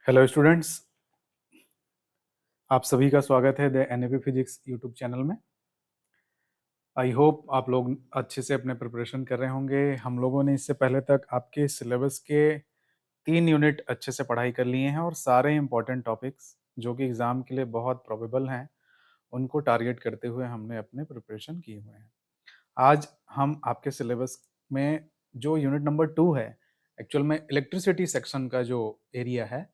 Hello students, आप सभी का स्वागत है the NAP physics YouTube channel में। आई होप आप लोग अच्छे से अपने प्रिपरेशन कर रहे होंगे। हम लोगों ने इससे पहले तक आपके सिलेबस के 3 यूनिट अच्छे से पढ़ाई कर लिए हैं और सारे इंपॉर्टेंट टॉपिक्स जो कि एग्ज़ाम के लिए बहुत प्रोबेबल हैं उनको टारगेट करते हुए हमने अपने प्रिपरेशन किए हुए हैं। आज हम आपके सिलेबस में जो यूनिट नंबर 2 है, एक्चुअल में इलेक्ट्रिसिटी सेक्शन का जो एरिया है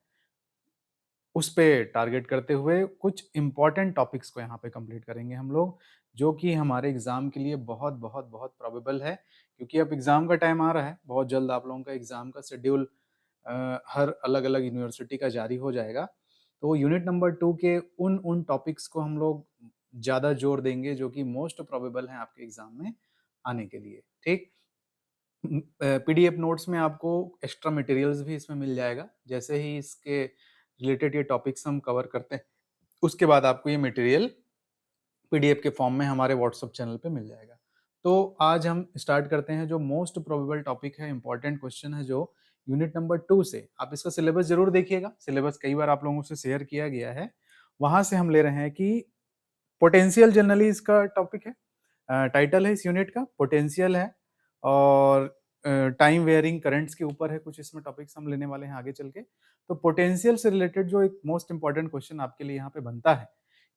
उस पे टारगेट करते हुए कुछ इम्पॉर्टेंट टॉपिक्स को यहाँ पे कंप्लीट करेंगे हम लोग, जो कि हमारे एग्ज़ाम के लिए बहुत बहुत बहुत प्रोबेबल है, क्योंकि अब एग्ज़ाम का टाइम आ रहा है। बहुत जल्द आप लोगों का एग्ज़ाम का शेड्यूल हर अलग अलग यूनिवर्सिटी का जारी हो जाएगा। तो यूनिट नंबर 2 के उन उन टॉपिक्स को हम लोग ज़्यादा जोर देंगे जो कि मोस्ट प्रोबेबल हैं आपके एग्ज़ाम में आने के लिए। ठीक, पीडीएफ नोट्स में आपको एक्स्ट्रा मटेरियल्स भी इसमें मिल जाएगा। जैसे ही इसके रिलेटेड ये टॉपिक्स हम कवर करते हैं, उसके बाद आपको ये मटेरियल पीडीएफ के फॉर्म में हमारे व्हाट्सएप चैनल पे मिल जाएगा। तो आज हम स्टार्ट करते हैं जो मोस्ट प्रोबेबल टॉपिक है, इंपॉर्टेंट क्वेश्चन है जो यूनिट नंबर 2 से। आप इसका सिलेबस जरूर देखिएगा, सिलेबस कई बार आप लोगों से शेयर किया गया है। वहां से हम ले रहे हैं कि पोटेंशियल जनरली इसका टॉपिक है, टाइटल है इस यूनिट का पोटेंशियल है, और टाइम वेयरिंग करंट्स के ऊपर है। कुछ इसमें टॉपिक्स हम लेने वाले हैं आगे चल के। तो पोटेंशियल से रिलेटेड जो एक मोस्ट इंपॉर्टेंट क्वेश्चन आपके लिए यहाँ पे बनता है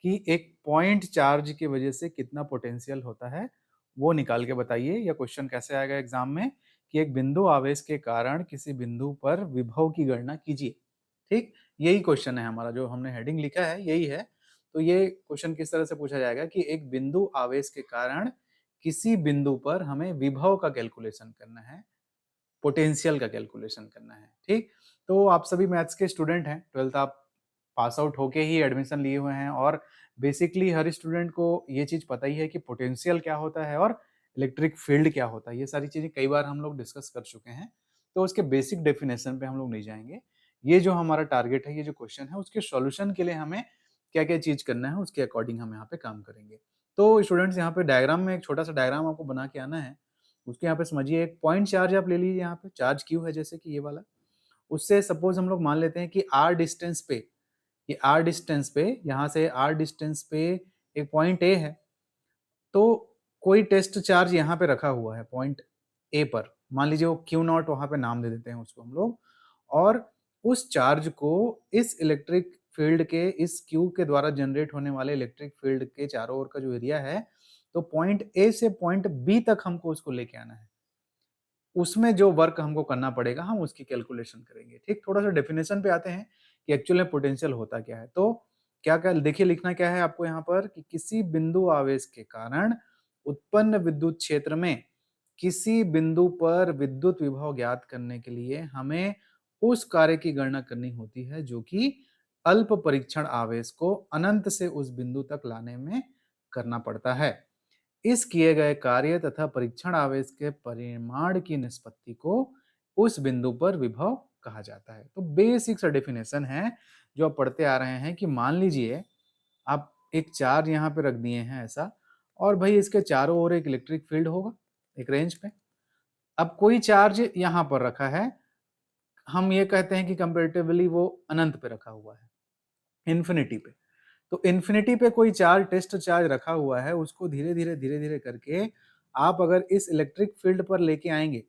कि एक पॉइंट चार्ज की वजह से कितना पोटेंशियल होता है, वो निकाल के बताइए। या क्वेश्चन कैसे आएगा एग्जाम में कि एक बिंदु आवेश के कारण किसी बिंदु पर विभव की गणना कीजिए। ठीक, यही क्वेश्चन है हमारा, जो हमने हेडिंग लिखा है यही है। तो ये क्वेश्चन किस तरह से पूछा जाएगा कि एक बिंदु आवेश के कारण किसी बिंदु पर हमें विभव का कैलकुलेशन करना है, पोटेंशियल का कैलकुलेशन करना है। ठीक, तो आप सभी मैथ्स के स्टूडेंट हैं, 12th आप पास आउट होके ही एडमिशन लिए हुए हैं, और बेसिकली हर स्टूडेंट को ये चीज पता ही है कि पोटेंशियल क्या होता है और इलेक्ट्रिक फील्ड क्या होता है। ये सारी चीजें कई बार हम लोग डिस्कस कर चुके हैं, तो उसके बेसिक डेफिनेशन पे हम लोग नहीं जाएंगे। ये जो हमारा टारगेट है, ये जो क्वेश्चन है, उसके सॉल्यूशन के लिए हमें क्या क्या चीज करना है उसके अकॉर्डिंग हम यहाँ पे काम करेंगे। तो स्टूडेंट्स, यहाँ पे डायग्राम में एक छोटा सा डायग्राम आपको बना के आना है। उसके यहाँ पे समझिए, एक पॉइंट चार्ज आप ले लीजिए। यहाँ पे चार्ज क्यू है, जैसे कि ये वाला। उससे सपोज हम लोग मान लेते हैं कि आर डिस्टेंस पे, ये आर डिस्टेंस पे, यहाँ से आर डिस्टेंस पे एक पॉइंट ए है। तो कोई टेस्ट चार्ज यहाँ पे रखा हुआ है पॉइंट ए पर, मान लीजिए वो क्यू नॉट, वहां पे नाम दे देते हैं उसको हम लोग। और उस चार्ज को इस इलेक्ट्रिक फील्ड के, इस क्यू के द्वारा जनरेट होने वाले इलेक्ट्रिक फील्ड के चारों ओर का जो एरिया है, तो पॉइंट ए से पॉइंट बी तक हमको उसको लेके आना है। उसमें जो वर्क हमको करना पड़ेगा, हम उसकी कैलकुलेशन करेंगे। ठीक, थोड़ा सा डेफिनेशन पे आते हैं कि एक्चुअल में पोटेंशियल होता क्या है। तो क्या क्या देखिए, लिखना क्या है आपको यहाँ पर कि किसी बिंदु आवेश के कारण उत्पन्न विद्युत क्षेत्र में किसी बिंदु पर विद्युत विभव ज्ञात करने के लिए हमें उस कार्य की गणना करनी होती है जो कि अल्प परीक्षण आवेश को अनंत से उस बिंदु तक लाने में करना पड़ता है। इस किए गए कार्य तथा परीक्षण आवेश के परिमाण की निष्पत्ति को उस बिंदु पर विभव कहा जाता है। तो बेसिक सा डेफिनेशन है जो आप पढ़ते आ रहे हैं कि मान लीजिए आप एक चार्ज यहाँ पे रख दिए हैं ऐसा, और भाई इसके चारों ओर एक इलेक्ट्रिक फील्ड होगा एक रेंज पे। अब कोई चार्ज यहाँ पर रखा है, हम ये कहते हैं कि कंपेरेटिवली वो अनंत पे रखा हुआ है, इन्फिनिटी पे। तो इन्फिनिटी पे कोई चार्ज, टेस्ट चार्ज रखा हुआ है, उसको धीरे धीरे करके आप अगर इस इलेक्ट्रिक फील्ड पर लेके आएंगे,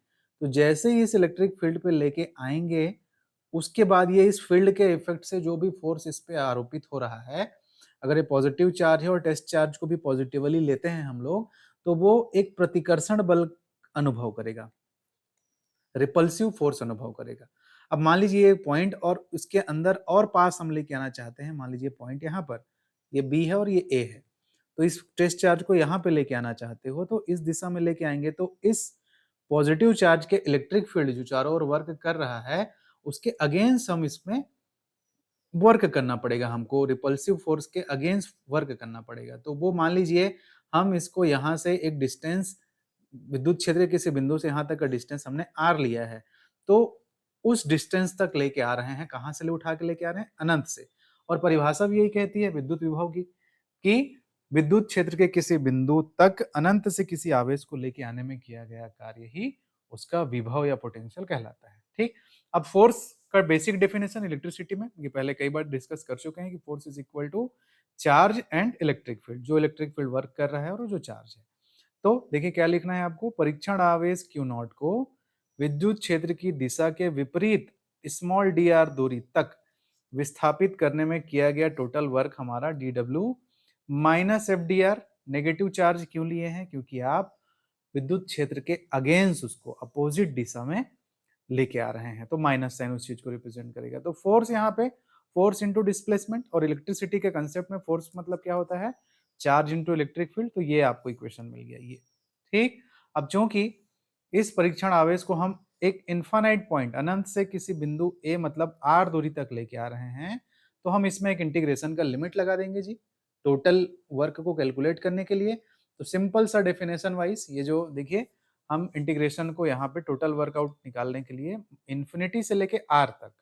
तो जैसे ही इस इलेक्ट्रिक फील्ड पे लेके आएंगे, उसके बाद ये इस फील्ड के इफेक्ट से जो भी फोर्स इस पे आरोपित हो रहा है, अगर ये पॉजिटिव चार्ज है और टेस्ट चार्ज को भी पॉजिटिवली लेते हैं हम लोग, तो वो एक प्रतिकर्षण बल अनुभव करेगा, रिपल्सिव फोर्स अनुभव करेगा। अब मान लीजिए ये पॉइंट, और इसके अंदर और पास हम लेके आना चाहते हैं। मान लीजिए पॉइंट यहाँ पर, ये बी है और ये ए है। तो इस टेस्ट चार्ज को यहाँ पे लेके आना चाहते हो, तो इस दिशा में लेके आएंगे, तो इस पॉजिटिव चार्ज के इलेक्ट्रिक फील्ड जो चारों ओर वर्क कर रहा है, उसके अगेंस्ट हम इसमें वर्क करना पड़ेगा, हमको रिपल्सिव फोर्स के अगेंस्ट वर्क करना पड़ेगा। तो वो मान लीजिए हम इसको यहाँ से एक डिस्टेंस, विद्युत क्षेत्र के किसी बिंदु से यहाँ तक का डिस्टेंस हमने आर लिया है, तो उस डिस्टेंस तक लेके आ रहे हैं। कहाँ से ले उठा के लेके आ रहे हैं? अनंत से। और परिभाषा भी यही कहती है विद्युत विभव की, कि विद्युत क्षेत्र के किसी बिंदु तक अनंत से किसी आवेश को लेके आने में किया गया कार्य ही उसका विभव या पोटेंशियल कहलाता है। ठीक, अब फोर्स का बेसिक डेफिनेशन इलेक्ट्रिसिटी में ये पहले कई बार डिस्कस कर चुके हैं कि force is equal to charge and electric field, जो इलेक्ट्रिक फील्ड वर्क कर रहा है और जो चार्ज है। तो देखिए क्या लिखना है आपको, परीक्षण आवेश Q नॉट को विद्युत क्षेत्र की दिशा के विपरीत स्मॉल dr दूरी तक विस्थापित करने में किया गया टोटल वर्क हमारा dw minus F D R. Negative charge क्यों लिए हैं, क्योंकि आप विद्युत क्षेत्र के अगेंस्ट उसको अपोजिट दिशा में लेके आ रहे हैं, तो माइनस साइन उस चीज को रिप्रेजेंट करेगा। तो फोर्स यहाँ पे फोर्स इंटू डिस्प्लेसमेंट, और इलेक्ट्रिसिटी के कंसेप्ट में फोर्स मतलब क्या होता है, चार्ज इंटू इलेक्ट्रिक फील्ड। तो ये आपको इक्वेशन मिल गया ये, ठीक। अब चूंकि इस परीक्षण आवेश को हम एक इन्फानाइट पॉइंट अनंत से किसी बिंदु ए मतलब आर दूरी तक लेके आ रहे हैं, तो हम इसमें एक इंटीग्रेशन का लिमिट लगा देंगे जी टोटल वर्क को कैलकुलेट करने के लिए। तो सिंपल सा डेफिनेशन वाइज ये जो देखिए, हम इंटीग्रेशन को यहाँ पे टोटल वर्कआउट निकालने के लिए इन्फिनिटी से लेके आर तक,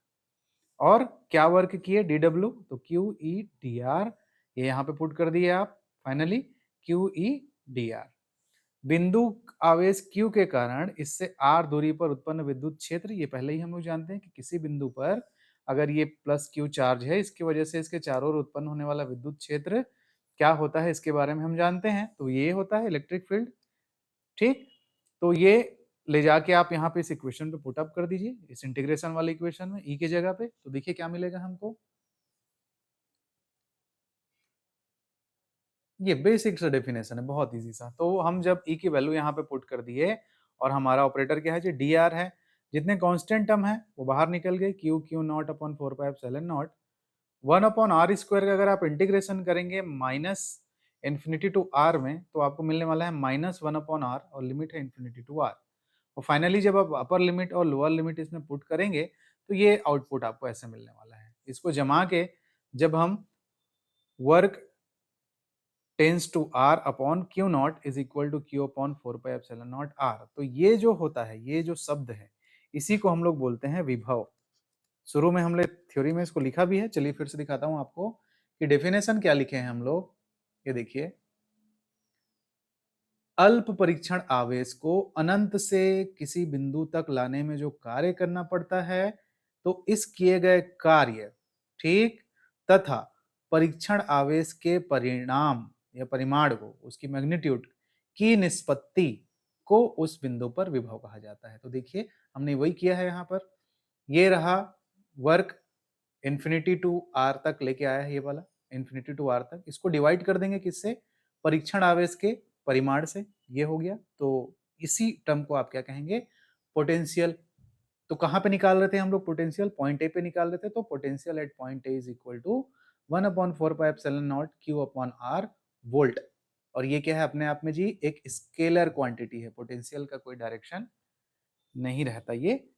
और क्या वर्क किए dw, तो क्यू ई डी आर, ये यहाँ पे पुट कर दिए आप finally Q E D are. बिंदु आवेश Q के कारण इससे R दूरी पर उत्पन्न विद्युत क्षेत्र, ये पहले ही हम लोग जानते हैं कि किसी बिंदु पर अगर ये प्लस Q चार्ज है, इसकी वजह से इसके चारों ओर उत्पन्न होने वाला विद्युत क्षेत्र क्या होता है इसके बारे में हम जानते हैं, तो ये होता है इलेक्ट्रिक फील्ड, ठीक। तो ये ले जाके आप यहाँ पे इस इक्वेशन पे पुट अप कर दीजिए, इस इंटीग्रेशन वाले इक्वेशन में E की जगह पे, तो देखिए क्या मिलेगा हमको, ये बेसिक सा डेफिनेशन है, बहुत इजी सा। तो हम जब E की वैल्यू यहाँ पे पुट कर दिए, और हमारा ऑपरेटर क्या है जी, डी आर है, जितने कांस्टेंट टर्म है वो बाहर निकल गए, Q Q not upon 4πε0 1 upon R square का अगर आप इंटीग्रेशन करेंगे माइनस इन्फिनिटी टू आर में, तो आपको मिलने वाला है माइनस 1 अपॉन आर, और लिमिट है इन्फिनिटी टू आर। और फाइनली जब आप अपर लिमिट और लोअर लिमिट इसमें पुट करेंगे, तो ये आउटपुट आपको ऐसे मिलने वाला है। इसको जमा के जब हम work tense to R upon Q not is equal to Q upon 4πε0 R, तो ये जो होता है, ये जो शब्द है, इसी को हम लोग बोलते हैं विभव। शुरू में हमने थ्योरी में इसको लिखा भी है, चलिए फिर से दिखाता हूं आपको कि डेफिनेशन क्या लिखे हैं हम लोग। ये देखिए, अल्प परीक्षण आवेश को अनंत से किसी बिंदु तक लाने में जो कार्य करना पड़ता है, तो इस किए गए कार्य, ठीक, तथा परीक्षण आवेश के परिणाम या परिमाण को, उसकी मैग्नीट्यूड की निष्पत्ति को उस बिंदु पर विभव कहा जाता है। तो देखिए हमने वही किया है यहाँ पर, ये रहा वर्क इन्फिनिटी टू आर तक लेके आया है, ये वाला इन्फिनिटी टू आर तक, इसको डिवाइड कर देंगे किससे, परीक्षण आवेश के परिमाण से, ये हो गया। तो इसी टर्म को आप क्या कहेंगे, पोटेंशियल। तो कहां पे निकाल रहे थे हम लोग पोटेंशियल, पॉइंट ए पे निकाल रहे थे, तो potential at point A is equal to 1/4πε0 Q upon R volt. और ये क्या है अपने आप में जी, एक स्केलर क्वांटिटी है, पोटेंशियल का कोई डायरेक्शन नहीं रहता, ये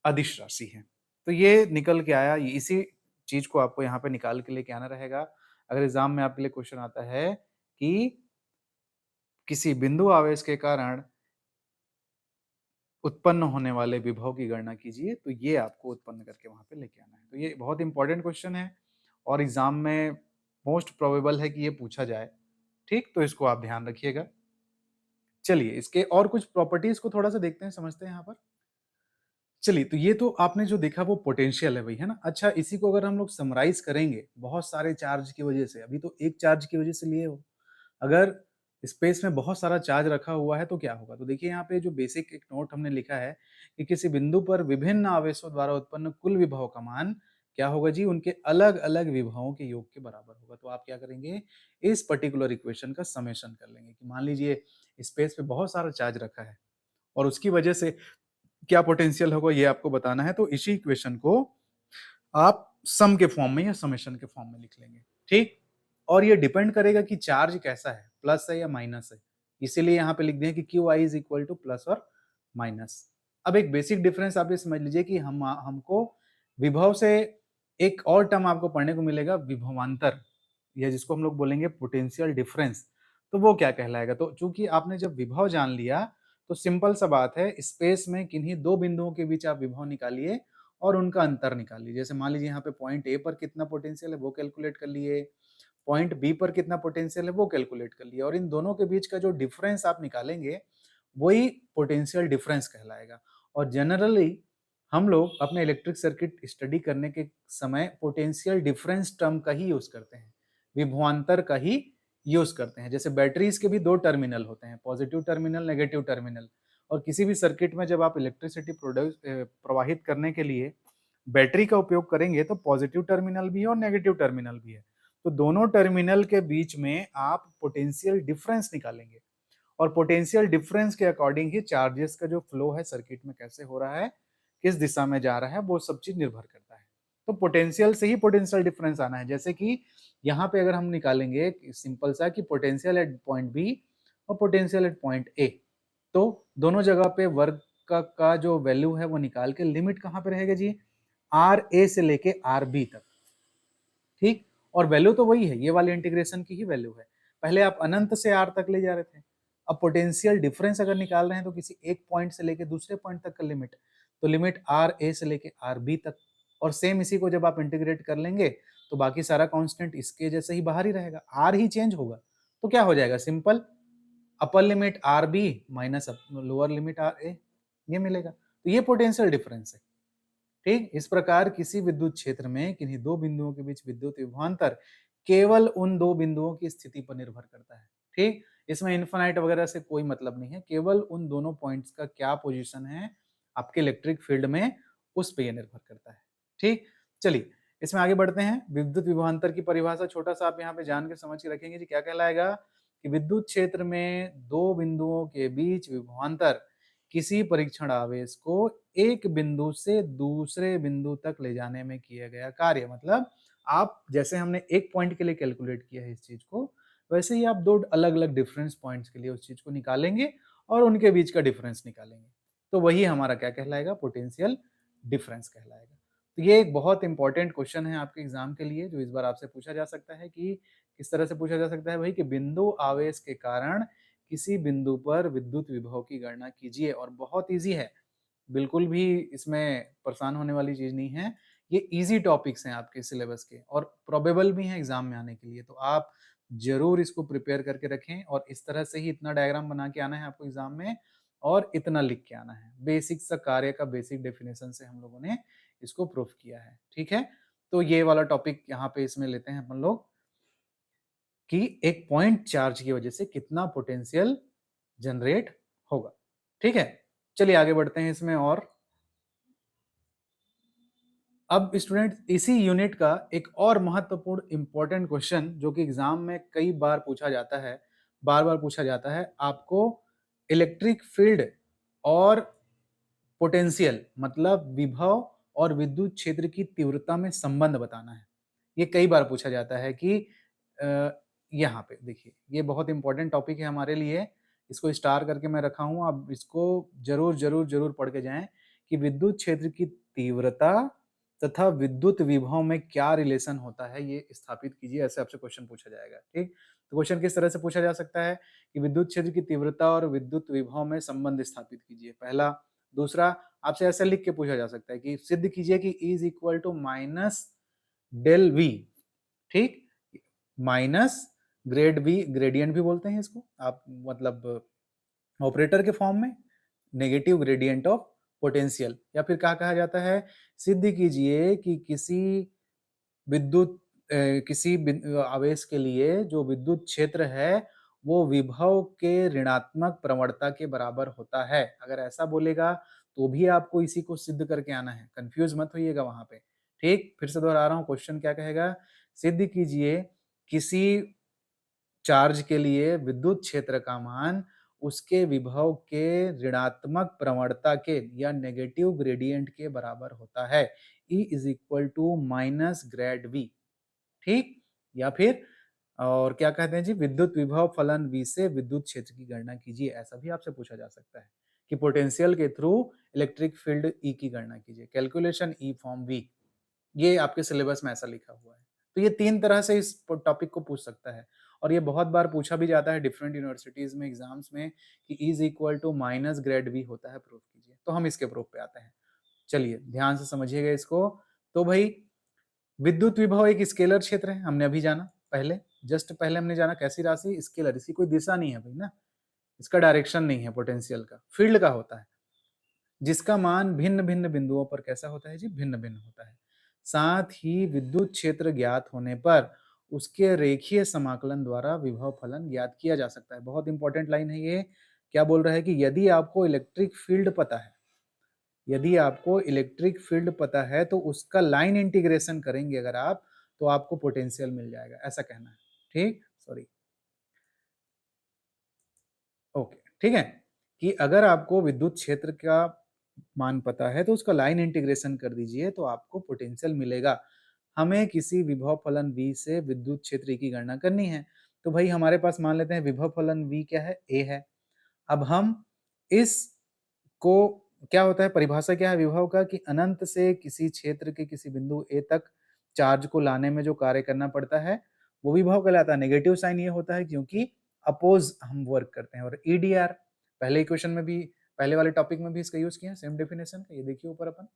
अदिश राशि है। तो ये निकल के आया, इसी चीज को आपको यहाँ पे निकाल के लेके आना रहेगा। अगर एग्जाम में आपके लिए क्वेश्चन आता है कि किसी बिंदु आवेश के कारण उत्पन्न होने वाले विभव की गणना कीजिए, तो ये आपको उत्पन्न करके वहां पे लेके आना है। तो ये बहुत इंपॉर्टेंट क्वेश्चन है, और एग्जाम में मोस्ट प्रोबेबल है कि ये पूछा जाए, ठीक। तो इसको आप ध्यान रखिएगा। चलिए इसके और कुछ प्रॉपर्टीज को थोड़ा सा देखते हैं, समझते हैं यहाँ पर। चलिए, तो ये तो आपने जो देखा वो पोटेंशियल है भाई, है ना। अच्छा, इसी को अगर हम लोग समराइज करेंगे, बहुत सारे चार्ज की वजह से, अभी तो एक चार्ज की वजह से लिए हो, अगर स्पेस में बहुत सारा चार्ज रखा हुआ है तो क्या होगा। तो देखिए यहाँ पे जो बेसिक एक नोट हमने लिखा है कि किसी बिंदु पर विभिन्न आवेशों द्वारा उत्पन्न कुल विभव का मान क्या होगा जी, उनके अलग अलग विभवों के योग के बराबर होगा। तो आप क्या करेंगे, इस पर्टिकुलर इक्वेशन का समेशन कर लेंगे कि मान लीजिए स्पेस पे बहुत सारा चार्ज रखा है, और उसकी वजह से क्या पोटेंशियल होगा ये आपको बताना है। तो इसी इक्वेशन को आप सम के फॉर्म में या समेशन के फॉर्म में लिख लेंगे, ठीक। और ये डिपेंड करेगा कि चार्ज कैसा है, प्लस है या माइनस है, इसीलिए यहाँ पे लिख दें कि Q I is equal two plus और माइनस। अब एक बेसिक डिफरेंस आप ये समझ लीजिए कि हमको विभव से एक और टर्म आपको पढ़ने को मिलेगा, विभवांतर, या जिसको हम लोग बोलेंगे पोटेंशियल डिफरेंस। तो वो क्या कहलाएगा, तो चूंकि आपने जब विभव जान लिया, तो सिंपल सा बात है, स्पेस में किन्हीं दो बिंदुओं के बीच आप विभव निकालिए और उनका अंतर निकालिए। जैसे मान लीजिए यहाँ पे पॉइंट ए पर कितना पोटेंशियल है वो कैलकुलेट कर लिए, पॉइंट बी पर कितना पोटेंशियल है वो कैलकुलेट कर लिया, और इन दोनों के बीच का जो डिफरेंस आप निकालेंगे वही पोटेंशियल डिफरेंस कहलाएगा। और जनरली हम लोग अपने इलेक्ट्रिक सर्किट स्टडी करने के समय पोटेंशियल डिफरेंस टर्म का ही यूज करते हैं, विभवांतर का ही यूज करते हैं। जैसे बैटरीज के भी दो टर्मिनल होते हैं, पॉजिटिव टर्मिनल, नेगेटिव टर्मिनल। और किसी भी सर्किट में जब आप इलेक्ट्रिसिटी प्रोड्यूस प्रवाहित करने के लिए बैटरी का उपयोग करेंगे तो पॉजिटिव टर्मिनल भी है और नेगेटिव टर्मिनल भी है। तो दोनों टर्मिनल के बीच में आप पोटेंशियल डिफरेंस निकालेंगे और पोटेंशियल डिफरेंस के अकॉर्डिंग ही चार्जेस का जो फ्लो है सर्किट में कैसे हो रहा है, किस दिशा में जा रहा है, वो सब चीज निर्भर करता है। तो पोटेंशियल से ही पोटेंशियल डिफरेंस आना है। जैसे कि यहाँ पे अगर हम निकालेंगे सिंपल सा कि पोटेंशियल एट पॉइंट बी और पोटेंशियल एट पॉइंट ए, तो दोनों जगह पे वर्क का जो वैल्यू है वो निकाल के लिमिट कहाँ पे रहेगा जी, आर ए से लेके आर बी तक। ठीक, और वैल्यू तो वही है, ये वाली इंटीग्रेशन की ही वैल्यू है। पहले आप अनंत से आर तक ले जा रहे थे, अब पोटेंशियल डिफरेंस अगर निकाल रहे हैं तो किसी एक पॉइंट से लेके दूसरे पॉइंट तक का लिमिट, तो लिमिट आर ए से लेके आर बी तक। और सेम इसी को जब आप इंटीग्रेट कर लेंगे तो बाकी सारा कांस्टेंट इसके जैसे ही बाहर ही रहेगा, आर ही चेंज होगा। तो क्या हो जाएगा, simple, upper limit R B minus lower limit R A, ये मिलेगा। तो ये पोटेंशियल डिफरेंस है। ठीक, इस प्रकार किसी विद्युत क्षेत्र में किन्हीं दो बिंदुओं के बीच विद्युत विभवांतर केवल उन दो बिंदुओं की स्थिति पर निर्भर करता है। ठीक, इसमें इन्फिनाइट वगैरह से कोई मतलब नहीं है, केवल उन दोनों पॉइंट्स का क्या पोजीशन है आपके इलेक्ट्रिक फील्ड में, उस पर यह निर्भर करता है। ठीक, चलिए इसमें आगे बढ़ते हैं। विद्युत विभवांतर की परिभाषा छोटा सा आप यहाँ पे जान के समझ के रखेंगे जी, क्या कहलाएगा कि विद्युत क्षेत्र में दो बिंदुओं के बीच विभवांतर किसी परीक्षण आवेश को एक बिंदु से दूसरे बिंदु तक ले जाने में किया गया कार्य। मतलब आप जैसे हमने एक पॉइंट के लिए कैलकुलेट किया है इस चीज को, वैसे ही आप दो अलग अलग डिफरेंस पॉइंट्स के लिए उस चीज को निकालेंगे और उनके बीच का डिफरेंस निकालेंगे, तो वही हमारा क्या कहलाएगा, पोटेंशियल डिफरेंस कहलाएगा। तो ये एक बहुत इंपॉर्टेंट क्वेश्चन है आपके एग्जाम के लिए, जो इस बार आपसे पूछा जा सकता है। कि किस तरह से पूछा जा सकता है भाई, कि बिंदु आवेश के कारण किसी बिंदु पर विद्युत विभव की गणना कीजिए। और बहुत इजी है, बिल्कुल भी इसमें परेशान होने वाली चीज नहीं है। ये इजी टॉपिक्स हैं आपके सिलेबस के और प्रोबेबल भी हैं एग्जाम में आने के लिए। तो आप जरूर इसको प्रिपेयर करके रखें और इस तरह से ही इतना डायग्राम बना के आना है आपको एग्जाम में और इतना लिख के आना है। बेसिक सा कार्य का बेसिक डेफिनेशन से हम लोगों ने इसको प्रूफ किया है। ठीक है, तो ये वाला टॉपिक यहाँ पे इसमें लेते हैं अपन लोग कि एक पॉइंट चार्ज की वजह से कितना पोटेंशियल जनरेट होगा। ठीक है, चलिए आगे बढ़ते हैं इसमें। और अब स्टूडेंट इसी यूनिट का एक और महत्वपूर्ण इंपॉर्टेंट क्वेश्चन जो कि एग्जाम में कई बार पूछा जाता है, बार बार पूछा जाता है, आपको इलेक्ट्रिक फील्ड और पोटेंशियल मतलब विभव और विद्युत क्षेत्र की तीव्रता में संबंध बताना है। ये कई बार पूछा जाता है कि यहाँ पे देखिए, ये बहुत इंपॉर्टेंट टॉपिक है हमारे लिए, इसको स्टार करके मैं रखा हूँ, आप इसको जरूर जरूर जरूर पढ़ के जाएं कि विद्युत क्षेत्र की तीव्रता तथा विद्युत विभव में क्या रिलेशन होता है, ये स्थापित कीजिए। ऐसे आपसे क्वेश्चन पूछा जाएगा। ठीक, तो क्वेश्चन किस तरह से पूछा जा सकता है कि विद्युत क्षेत्र की तीव्रता और विद्युत विभव में संबंध स्थापित कीजिए, पहला। दूसरा, आपसे ऐसा लिख के पूछा जा सकता है कि सिद्ध कीजिए कि E is equal to minus del V. ठीक, माइनस ग्रेड वी, ग्रेडियंट भी बोलते हैं इसको आप, मतलब ऑपरेटर के फॉर्म में, नेगेटिव ग्रेडियंट ऑफ पोटेंशियल। या फिर क्या कहा जाता है, सिद्ध कीजिए कि किसी विद्युत आवेश के लिए जो विद्युत क्षेत्र है वो विभव के ऋणात्मक प्रवणता के बराबर होता है। अगर ऐसा बोलेगा तो भी आपको इसी को सिद्ध करके आना है, कंफ्यूज मत होइएगा वहां पे। ठीक, फिर से दोहरा रहा हूं, क्वेश्चन क्या कहेगा, सिद्ध कीजिए किसी चार्ज के लिए विद्युत क्षेत्र का मान उसके विभव के ऋणात्मक प्रवणता के या नेगेटिव ग्रेडियंट के बराबर होता है। E is equal to minus grad V. ठीक, या फिर और क्या कहते हैं जी, विद्युत विभव फलन V से विद्युत क्षेत्र की गणना कीजिए। ऐसा भी आपसे पूछा जा सकता है कि पोटेंशियल के थ्रू इलेक्ट्रिक फील्ड E की गणना कीजिए, कैलकुलेशन E फ्रॉम V। ये आपके सिलेबस में ऐसा लिखा हुआ है। तो ये तीन तरह से इस टॉपिक को पूछ सकता है और ये बहुत बार पूछा भी जाता है डिफरेंट यूनिवर्सिटीज में एग्जाम्स में कि is equal to minus grad V होता है, प्रूफ कीजिए। तो हम इसके प्रूफ पे आते हैं। चलिए ध्यान से समझिएगा इसको। तो भाई विद्युत विभव एक स्केलर क्षेत्र है, हमने अभी जाना, पहले जस्ट पहले हमने जाना कैसी राशि, स्केलर, इसकी कोई दिशा नहीं है भाई ना, इसका डायरेक्शन नहीं है पोटेंशियल का, फील्ड का होता है। जिसका मान भिन्न भिन्न बिंदुओं पर कैसा होता है जी, भिन्न भिन्न होता है। साथ ही विद्युत क्षेत्र ज्ञात होने पर उसके रेखीय समाकलन द्वारा विभव फलन ज्ञात किया जा सकता है। बहुत इंपॉर्टेंट लाइन है ये। क्या बोल रहा है कि यदि आपको इलेक्ट्रिक फील्ड पता है, यदि आपको इलेक्ट्रिक फील्ड पता है तो उसका लाइन इंटीग्रेशन करेंगे अगर आप, तो आपको पोटेंशियल मिल जाएगा, ऐसा कहना है। ठीक, सॉरी, ओके, ठीक है, कि अगर आपको विद्युत क्षेत्र का मान पता है तो उसका लाइन इंटीग्रेशन कर दीजिए तो आपको पोटेंशियल मिलेगा। हमें किसी विभव फलन V से विद्युत क्षेत्र की गणना करनी है, तो भाई हमारे पास मान लेते हैं विभव फलन V क्या है, A है। अब हम इस को, क्या होता है, परिभाषा क्या है विभव का, कि अनंत से किसी क्षेत्र के किसी बिंदु A तक चार्ज को लाने में जो कार्य करना पड़ता है वो विभव कहलाता है। नेगेटिव साइन ये होता है क्योंकि अपोज हम वर्क करते हैं। और EDR पहले इक्वेशन में भी, पहले वाले टॉपिक में भी इसका यूज किया, सेम डेफिनेशन का। ये देखिए ऊपर अपन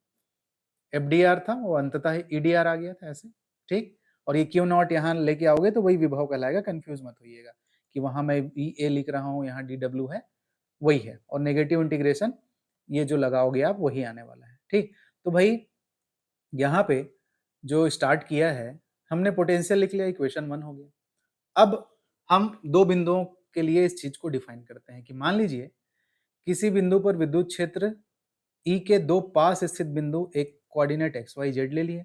FDR था, वो अंततः EDR आ गया था ऐसे, ठीक। और ये क्यू नॉट यहाँ लेके आओगे तो वही विभव कहलाएगा, कंफ्यूज मत होइएगा कि वहां मैं VA लिख रहा हूँ, यहाँ DW है, वही है। और नेगेटिव इंटीग्रेशन ये जो लगाओगे आप वही आने वाला है, ठीक। तो भाई यहाँ पे जो स्टार्ट किया है हमने, पोटेंशियल लिख लिया, इक्वेशन 1 हो गया। अब हम दो बिंदुओं के लिए इस चीज को डिफाइन करते हैं कि मान लीजिए किसी बिंदु पर विद्युत क्षेत्र E के दो पास स्थित बिंदु एक कोऑर्डिनेट XYZ ले लिए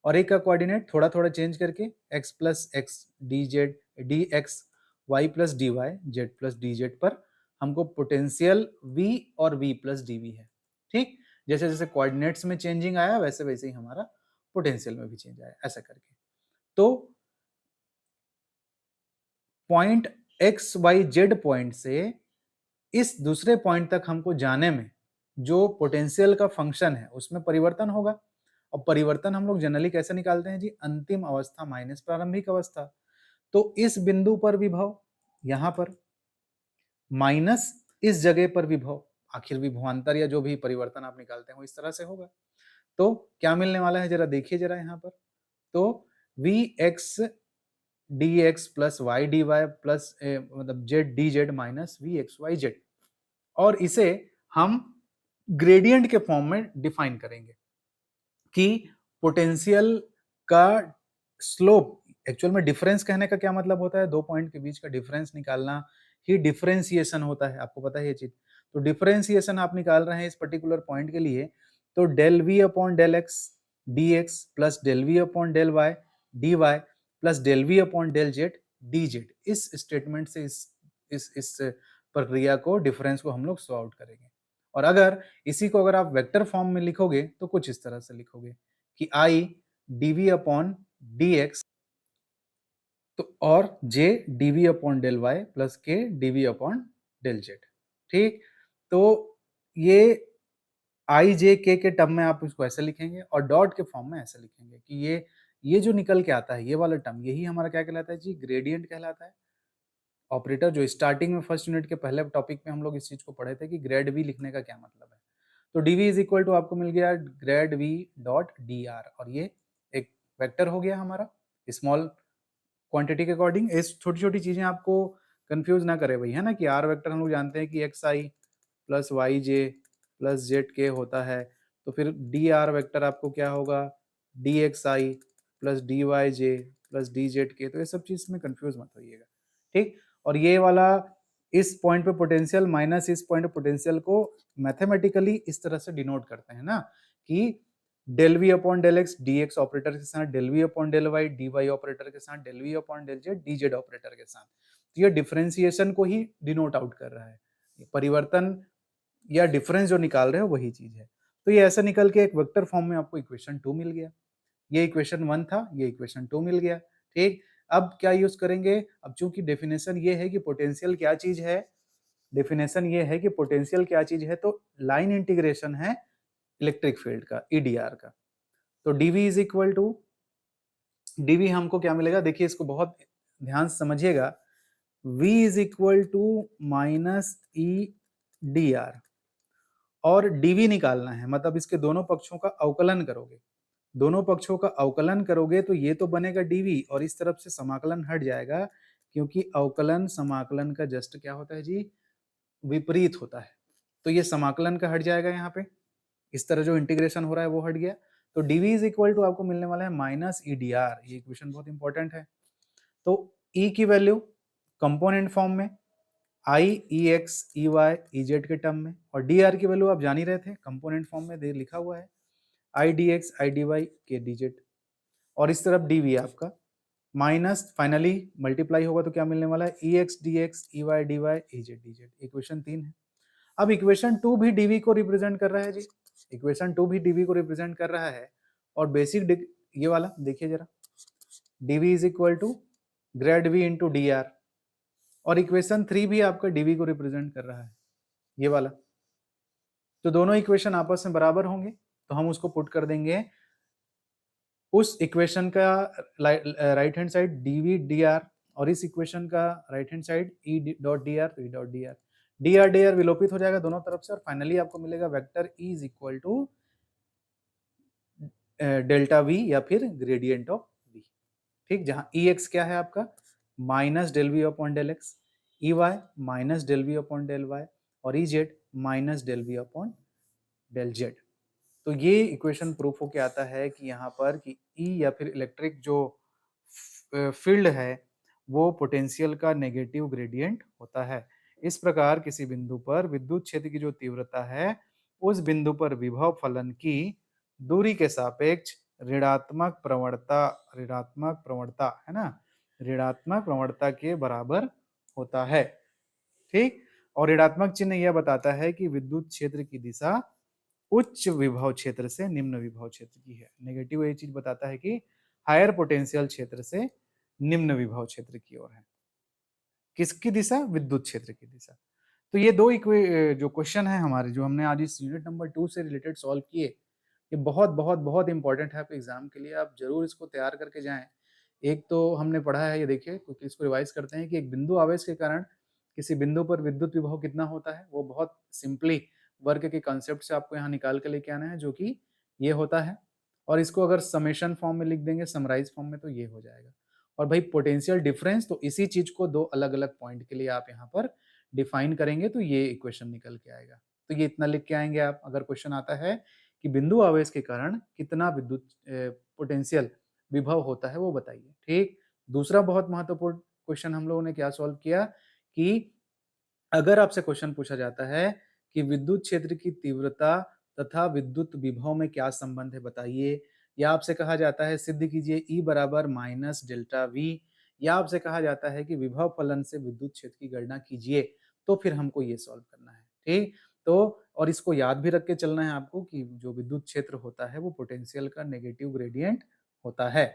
और एक का कोऑर्डिनेट थोड़ा थोड़ा चेंज करके x plus X D Z D X Y plus D Y Z plus D Z पर हमको पोटेंशियल V और V प्लस डी वी है, ठीक। जैसे जैसे कोऑर्डिनेट्स में चेंजिंग आया वैसे वैसे ही हमारा पोटेंशियल में भी चेंज आया, ऐसा करके। तो पॉइंट XYZ पॉइंट से इस दूसरे पॉइंट तक हमको जाने में जो पोटेंशियल का फंक्शन है उसमें परिवर्तन होगा। और परिवर्तन हम लोग जनरली कैसे निकालते हैं जी, अंतिम अवस्था माइनस प्रारंभिक अवस्था। तो इस बिंदु पर विभव, यहां पर माइनस इस जगह पर विभव, आखिर विभवांतर या जो भी परिवर्तन आप निकालते हैं वो इस तरह से होगा। तो क्या मिलने वाला है जरा देखिए जरा यहाँ पर। तो Vx dx plus y dy plus मतलब z dz माइनस Vxyz, और इसे हम ग्रेडियंट के फॉर्म में डिफाइन करेंगे कि पोटेंशियल का स्लोप, एक्चुअल में डिफरेंस कहने का क्या मतलब होता है, दो पॉइंट के बीच का डिफरेंस निकालना ही डिफरेंशिएशन होता है, आपको पता है ये चीज। तो डिफरेंशिएशन आप निकाल रहे हैं इस पर्टिकुलर पॉइंट के लिए, तो del V upon del X D X plus del V upon del Y D Y plus del V upon del Z D Z, इस स्टेटमेंट से इस प्रक्रिया को, डिफरेंस को हम लोग सॉल्व आउट करेंगे। और अगर इसी को अगर आप वेक्टर फॉर्म में लिखोगे तो कुछ इस तरह से लिखोगे कि I DV upon D X तो और J DV upon del Y plus K DV upon del Z, ठीक। तो ये आई जे के टर्म में आप इसको ऐसे लिखेंगे और डॉट के फॉर्म में ऐसे लिखेंगे कि ये जो निकल के आता है ये वाला टर्म, यही हमारा क्या कहलाता है जी, ग्रेडियंट कहलाता है। ऑपरेटर जो स्टार्टिंग में फर्स्ट यूनिट के पहले टॉपिक में हम लोग इस चीज को पढ़े थे कि ग्रेड वी लिखने का क्या मतलब है। तो dv इज इक्वल टू आपको मिल गया grade v dot D R, और ये एक वेक्टर हो गया हमारा स्मॉल क्वांटिटी के अकॉर्डिंग। इस छोटी छोटी चीजें आपको कंफ्यूज ना करे भाई, है ना, कि आर वेक्टर हम लोग जानते हैं कि एक्स आई प्लस वाई जे प्लस जेड के होता है, तो फिर डी आर वेक्टर आपको क्या होगा, डी एक्स आई प्लस डी वाई जे प्लस डी जेड के। तो ये सब चीज में कंफ्यूज मत होइएगा, ठीक। और ये वाला इस पॉइंट पे पोटेंशियल माइनस इस पॉइंट पे पोटेंशियल को मैथमेटिकली इस तरह से डिनोट करते हैं ना, कि del V upon del X D X operator के साथ del V upon del Y D Y operator के साथ del V upon del Z D Z operator के साथ। तो ये डिफरेंशिएशन को ही डिनोट आउट कर रहा है, परिवर्तन या डिफरेंस जो निकाल रहे हो वही चीज है। तो ये ऐसा निकल के एक वेक्टर फॉर्म में आपको इक्वेशन 2 मिल गया। ये इक्वेशन 1 था, ये इक्वेशन 2 मिल गया, ठीक। अब क्या यूज करेंगे, अब चूंकि डेफिनेशन ये है कि पोटेंशियल क्या चीज है, डेफिनेशन ये है कि पोटेंशियल क्या चीज है, तो लाइन इंटीग्रेशन है इलेक्ट्रिक फील्ड का, ईडीआर का। तो DV is equal to, DV हमको क्या मिलेगा, देखिए इसको बहुत ध्यान से समझिएगा, v is equal to minus E D R, और dv निकालना है, मतलब इसके दोनों पक्षों का अवकलन करोगे, दोनों पक्षों का अवकलन करोगे तो ये तो बनेगा dv, और इस तरफ से समाकलन हट जाएगा, क्योंकि अवकलन समाकलन का जस्ट क्या होता है जी, विपरीत होता है। तो ये समाकलन का हट जाएगा यहाँ पे, इस तरह जो इंटीग्रेशन हो रहा है वो हट गया। तो dv इज इक्वल टू आपको मिलने वाला है माइनस ई डी आर, ये इक्वेशन बहुत इंपॉर्टेंट है। तो e की वैल्यू कंपोनेंट फॉर्म में i e x e y e z के टर्म में, और dr की वैल्यू आप जान ही रहे थे, कंपोनेंट फॉर्म में दे लिखा हुआ है i dx i dy k dz, और इस तरफ dv आपका माइनस फाइनली मल्टीप्लाई होगा तो क्या मिलने वाला है E X D X E Y D Y E Z D Z. Equation 3 है। अब इक्वेशन 2 भी डीवी को रिप्रेजेंट कर रहा है जी, इक्वेशन 2 भी डीवी को रिप्रेजेंट कर रहा है, और बेसिक ये वाला देखिए जरा, DV is equal to grad V into D R, और इक्वेशन 3 भी आपका डीवी को रिप्रेजेंट कर रहा है, ये वाला। तो दोनों इक्वेशन आपस में बराबर होंगे, तो हम उसको पुट कर देंगे उस इक्वेशन का right hand side dv dr, और इस इक्वेशन का right hand side e dot D R, तो e डॉट डी आर विलोपित हो जाएगा दोनों तरफ से, और फाइनली आपको मिलेगा vector e is equal to delta v या फिर ग्रेडियंट ऑफ v। ठीक, जहां ex क्या है आपका minus del V upon del X, E Y minus del V upon del Y, और E Z minus del V upon del Z. तो ये इक्वेशन प्रूफ होके आता है कि यहाँ पर कि E या फिर इलेक्ट्रिक जो फील्ड है वो पोटेंशियल का नेगेटिव ग्रेडियंट होता है। इस प्रकार किसी बिंदु पर विद्युत क्षेत्र की जो तीव्रता है उस बिंदु पर विभव फलन की दूरी के सापेक्ष ऋणात्मक प्रवणता है ना, ऋणात्मक प्रवणता के बराबर होता है। ठीक, और ऋणात्मक चिन्ह यह बताता है कि विद्युत क्षेत्र की दिशा उच्च विभव क्षेत्र से निम्न विभव क्षेत्र की है। नेगेटिव ये चीज बताता है कि हायर पोटेंशियल क्षेत्र से निम्न विभव क्षेत्र की ओर है। किसकी दिशा? विद्युत क्षेत्र की दिशा। तो ये दो जो क्वेश्चन है हमारे, जो हमने आज इस यूनिट नंबर 2 से रिलेटेड सॉल्व किए, ये बहुत बहुत बहुत इंपॉर्टेंट है आपके एग्जाम के लिए। आप जरूर इसको तैयार करके जाएं। एक तो हमने पढ़ा है, ये देखिए, क्योंकि इसको रिवाइज करते हैं कि एक बिंदु आवेश के कारण किसी बिंदु पर विद्युत विभव कितना होता है, वो बहुत सिंपली वर्ग के कॉन्सेप्ट से आपको यहाँ निकाल के लेके आना है, जो कि ये होता है। और इसको अगर समेशन फॉर्म में लिख देंगे, समराइज फॉर्म में, तो ये हो जाएगा। और भाई पोटेंशियल डिफरेंस, तो इसी चीज को दो अलग अलग पॉइंट के लिए आप यहाँ पर डिफाइन करेंगे तो ये इक्वेशन निकल के आएगा। तो ये इतना लिख के आएंगे आप। अगर क्वेश्चन आता है कि बिंदु आवेश के कारण कितना विद्युत पोटेंशियल विभव होता है, वो बताइए। ठीक, दूसरा बहुत महत्वपूर्ण क्वेश्चन हम लोगों ने क्या सॉल्व किया कि अगर आपसे क्वेश्चन पूछा जाता है कि विद्युत क्षेत्र की तीव्रता तथा विद्युत विभव में क्या संबंध है बताइए, या आपसे कहा जाता है सिद्ध कीजिए E बराबर माइनस डेल्टा वी, या आपसे कहा जाता है कि विभव फलन से विद्युत क्षेत्र की गणना कीजिए, तो फिर हमको ये सॉल्व करना है। ठीक, तो और इसको याद भी रख के चलना है आपको कि जो विद्युत क्षेत्र होता है वो पोटेंशियल का नेगेटिव ग्रेडियंट होता है।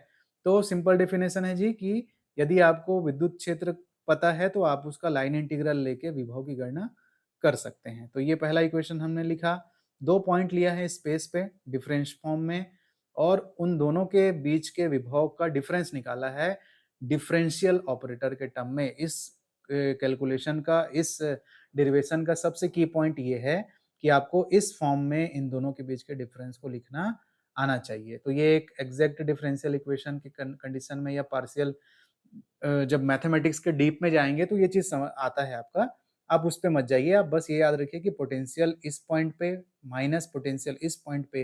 तो सिंपल डेफिनेशन है जी कि यदि आपको विद्युत क्षेत्र पता है तो आप उसका लाइन इंटीग्रल लेके विभव की गणना कर सकते हैं। तो ये पहला इक्वेशन हमने लिखा, 2 पॉइंट लिया है स्पेस पे डिफरेंस फॉर्म में, और उन दोनों के बीच के विभव का डिफरेंस निकाला है डिफरेंशियल ऑपरेटर के टर्म में। इस कैलकुलेशन का, इस डेरिवेशन का सबसे की पॉइंट ये है कि आपको इस फॉर्म में इन दोनों के बीच के डिफरेंस को लिखना आना चाहिए। तो ये एक एग्जैक्ट डिफरेंशियल इक्वेशन की कंडीशन में, या पार्शियल जब मैथमेटिक्स के डीप में जाएंगे तो ये चीज आता है आपका। आप उस पे मत जाइए, आप बस ये याद रखिए कि पोटेंशियल इस पॉइंट पे माइनस पोटेंशियल इस पॉइंट पे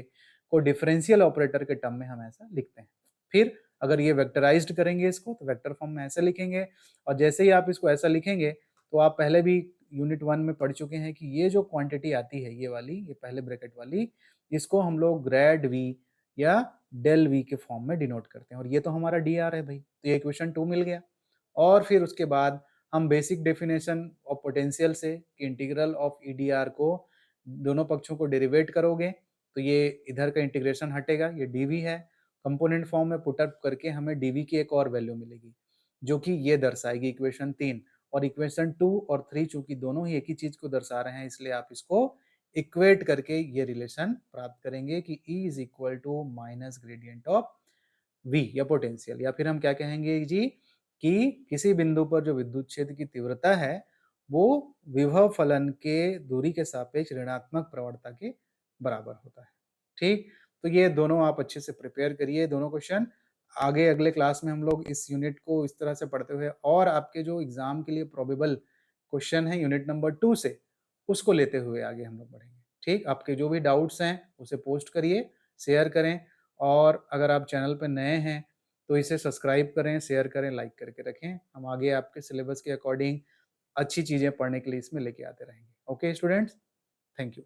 को डिफरेंशियल ऑपरेटर के टर्म में हम ऐसा लिखते हैं। फिर अगर ये वेक्टराइज्ड करेंगे इसको तो वेक्टर फॉर्म में ऐसे लिखेंगे, और जैसे ही आप इसको ऐसा लिखेंगे तो आप पहले भी यूनिट 1 में पढ़ चुके हैं कि ये जो क्वांटिटी आती है, ये वाली, ये पहले ब्रैकेट वाली, इसको हम लोग ग्रेड वी या डेल वी के फॉर्म में डिनोट करते हैं, और ये तो हमारा डी आर है भाई। तो ये इक्वेशन 2 मिल गया। और फिर उसके बाद हम बेसिक डेफिनेशन ऑफ पोटेंशियल से कि integral of E D are को दोनों पक्षों को डेरिवेट करोगे तो ये इधर का इंटीग्रेशन हटेगा, ये डीवी है। कंपोनेंट फॉर्म में पुट अप करके हमें डीवी की एक और वैल्यू मिलेगी, जो कि ये दर्शाएगी इक्वेशन 3। और इक्वेशन 2 और 3 चूंकि दोनों ही एक ही चीज को दर्शा रहे हैं, इसलिए आप इसको इक्वेट करके ये रिलेशन प्राप्त करेंगे कि E is equal to minus gradient of V या पोटेंशियल। या फिर हम क्या कहेंगे जी कि किसी बिंदु पर जो विद्युत क्षेत्र की तीव्रता है वो विभव फलन के दूरी के सापेक्ष ऋणात्मक प्रवणता के बराबर होता है। ठीक, तो ये दोनों आप अच्छे से प्रिपेयर करिए, दोनों क्वेश्चन। आगे अगले क्लास में हम लोग इस यूनिट को इस तरह से पढ़ते हुए, और आपके जो एग्जाम के लिए प्रोबेबल क्वेश्चन है यूनिट नंबर 2 से, उसको लेते हुए आगे हम लोग बढ़ेंगे। ठीक? आपके जो भी डाउट्स हैं, उसे पोस्ट करिए, शेयर करें और अगर आप चैनल पे नए हैं, तो इसे सब्सक्राइब करें, शेयर करें, लाइक करके रखें। हम आगे आपके सिलेबस के अकॉर्डिंग अच्छी चीज़ें पढ़ने के लिए इसमें लेके आते रहेंगे। Okay students, thank you.